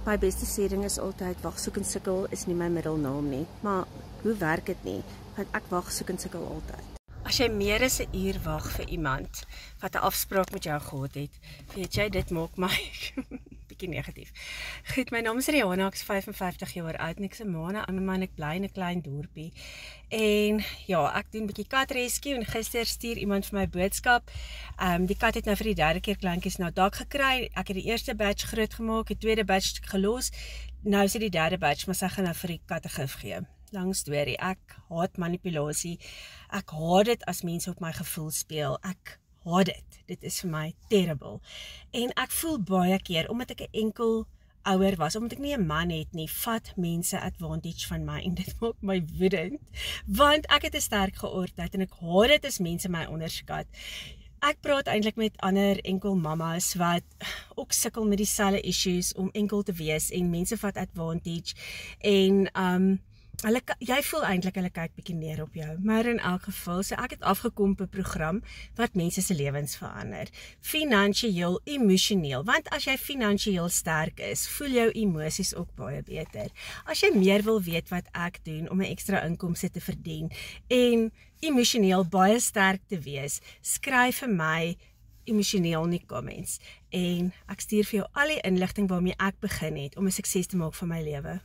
My beste sêding is altyd, wag, soek en sukkel is nie my middelnaam nie. Maar hoe werk dit nie? Want ek wag, soek en sukkel altyd. As jy meer as 'n uur wag vir iemand wat 'n afspraak met jou gehad het, weet jy, dit maak my bietjie negatief. Goed, my naam is Rihanna, ek is 55 jaar oud en ek is 'n maane aan my en ek bly in 'n klein dorpie. En ja, ek doen 'n bietjie kat rescue en gister stuur iemand vir my boodskap. Die kat het nou vir die derde keer kleintjies na dak gekry. Ek het die eerste batch groot gemaak, die tweede batch gelos. Nou is dit die derde batch, maar sy gaan nou vir die katte gif gee. Lang storie, ek haat manipulasie, ek haat dit as mense op my gevoel speel, ek haat dit, dit is vir my terrible, en ek voel baie keer, omdat ek 'n enkel ouer was, omdat ek nie 'n man het nie, vat mense advantage van my, en dit maak my woedend, want ek het 'n sterk geaardheid, en ek haat dit as mense my onderskat. Ek praat eintlik met ander enkel mamas wat ook sukkel met dieselfde issues om enkel te wees, en mense vat advantage, en jy voel eintlik hulle kyk bietjie neer op jou, maar in elk geval, so ek het afgekom op 'n program wat mense se lewens verander, finansiëel, emosioneel, want as jy finansiëel sterk is, voel jou emosies ook baie beter. As jy meer wil weet wat ek doen om 'n ekstra inkomste te verdien en emosioneel baie sterk te wees, skryf vir my emosioneel in die comments en ek stuur vir jou al die inligting waarmee ek begin het om 'n sukses te maak van my lewe.